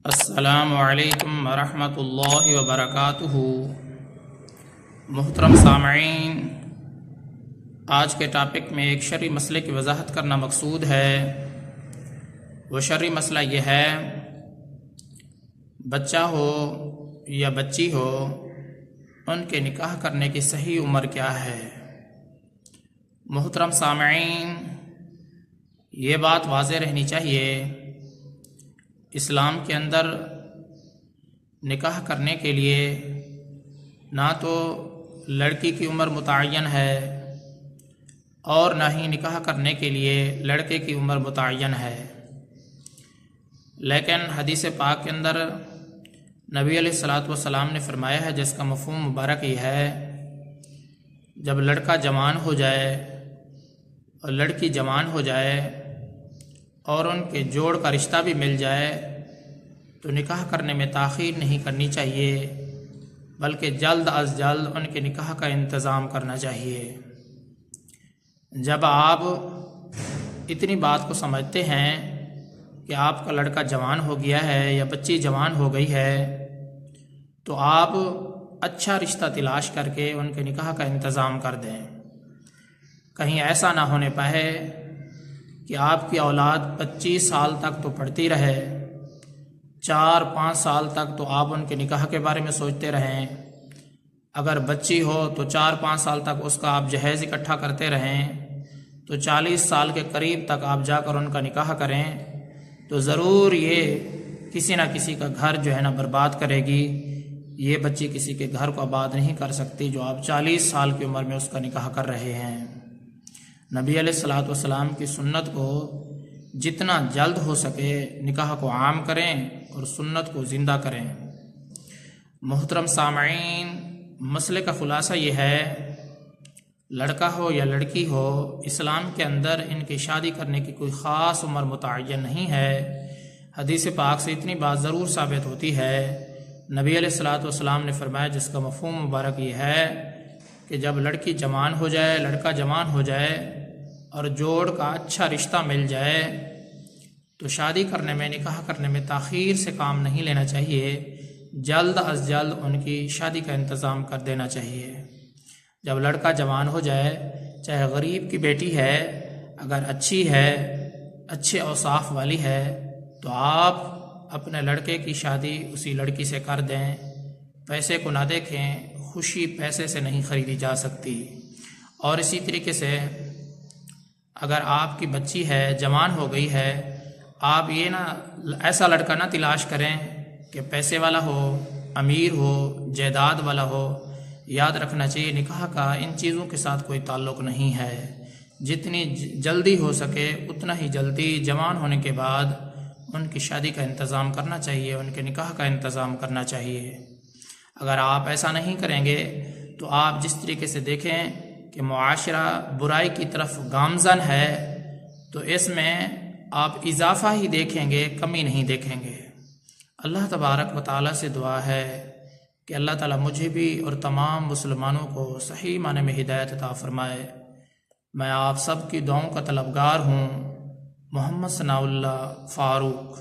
السلام علیکم ورحمۃ اللہ وبرکاتہ۔ محترم سامعین، آج کے ٹاپک میں ایک شرعی مسئلے کی وضاحت کرنا مقصود ہے۔ وہ شرعی مسئلہ یہ ہے، بچہ ہو یا بچی ہو، ان کے نکاح کرنے کی صحیح عمر کیا ہے؟ محترم سامعین، یہ بات واضح رہنی چاہیے، اسلام کے اندر نکاح کرنے کے لیے نہ تو لڑکی کی عمر متعین ہے اور نہ ہی نکاح کرنے کے لیے لڑکے کی عمر متعین ہے، لیکن حدیث پاک کے اندر نبی علیہ الصلوۃ والسلام نے فرمایا ہے، جس کا مفہوم مبارک یہ ہے، جب لڑکا جوان ہو جائے اور لڑکی جوان ہو جائے اور ان کے جوڑ کا رشتہ بھی مل جائے تو نکاح کرنے میں تاخیر نہیں کرنی چاہیے، بلکہ جلد از جلد ان کے نکاح کا انتظام کرنا چاہیے۔ جب آپ اتنی بات کو سمجھتے ہیں کہ آپ کا لڑکا جوان ہو گیا ہے یا بچی جوان ہو گئی ہے، تو آپ اچھا رشتہ تلاش کر کے ان کے نکاح کا انتظام کر دیں۔ کہیں ایسا نہ ہونے پائے کہ آپ کی اولاد 25 سال تک تو پڑھتی رہے، 4-5 سال تک تو آپ ان کے نکاح کے بارے میں سوچتے رہیں، اگر بچی ہو تو 4-5 سال تک اس کا آپ جہیز اکٹھا کرتے رہیں، تو 40 سال کے قریب تک آپ جا کر ان کا نکاح کریں تو ضرور یہ کسی نہ کسی کا گھر جو ہے نا برباد کرے گی۔ یہ بچی کسی کے گھر کو آباد نہیں کر سکتی جو آپ 40 سال کی عمر میں اس کا نکاح کر رہے ہیں۔ نبی علیہ الصلوۃ والسلام کی سنت کو جتنا جلد ہو سکے نکاح کو عام کریں اور سنت کو زندہ کریں۔ محترم سامعین، مسئلے کا خلاصہ یہ ہے، لڑکا ہو یا لڑکی ہو، اسلام کے اندر ان کی شادی کرنے کی کوئی خاص عمر متعین نہیں ہے۔ حدیث پاک سے اتنی بات ضرور ثابت ہوتی ہے، نبی علیہ الصلوۃ والسلام نے فرمایا، جس کا مفہوم مبارک یہ ہے کہ جب لڑکی جوان ہو جائے، لڑکا جوان ہو جائے اور جوڑ کا اچھا رشتہ مل جائے تو شادی کرنے میں، نکاح کرنے میں تاخیر سے کام نہیں لینا چاہیے، جلد از جلد ان کی شادی کا انتظام کر دینا چاہیے۔ جب لڑکا جوان ہو جائے، چاہے غریب کی بیٹی ہے، اگر اچھی ہے، اچھے اوصاف والی ہے، تو آپ اپنے لڑکے کی شادی اسی لڑکی سے کر دیں۔ پیسے کو نہ دیکھیں، خوشی پیسے سے نہیں خریدی جا سکتی۔ اور اسی طریقے سے اگر آپ کی بچی ہے، جوان ہو گئی ہے، آپ یہ نہ ایسا لڑکا نہ تلاش کریں کہ پیسے والا ہو، امیر ہو، جائیداد والا ہو۔ یاد رکھنا چاہیے، نکاح کا ان چیزوں کے ساتھ کوئی تعلق نہیں ہے۔ جتنی جلدی ہو سکے اتنا ہی جلدی جوان ہونے کے بعد ان کی شادی کا انتظام کرنا چاہیے، ان کے نکاح کا انتظام کرنا چاہیے۔ اگر آپ ایسا نہیں کریں گے تو آپ جس طریقے سے دیکھیں کہ معاشرہ برائی کی طرف گامزن ہے، تو اس میں آپ اضافہ ہی دیکھیں گے، کمی نہیں دیکھیں گے۔ اللہ تبارک و تعالیٰ سے دعا ہے کہ اللہ تعالیٰ مجھے بھی اور تمام مسلمانوں کو صحیح معنی میں ہدایت عطا فرمائے۔ میں آپ سب کی دعاؤں کا طلبگار ہوں۔ محمد ثناء اللہ فاروق۔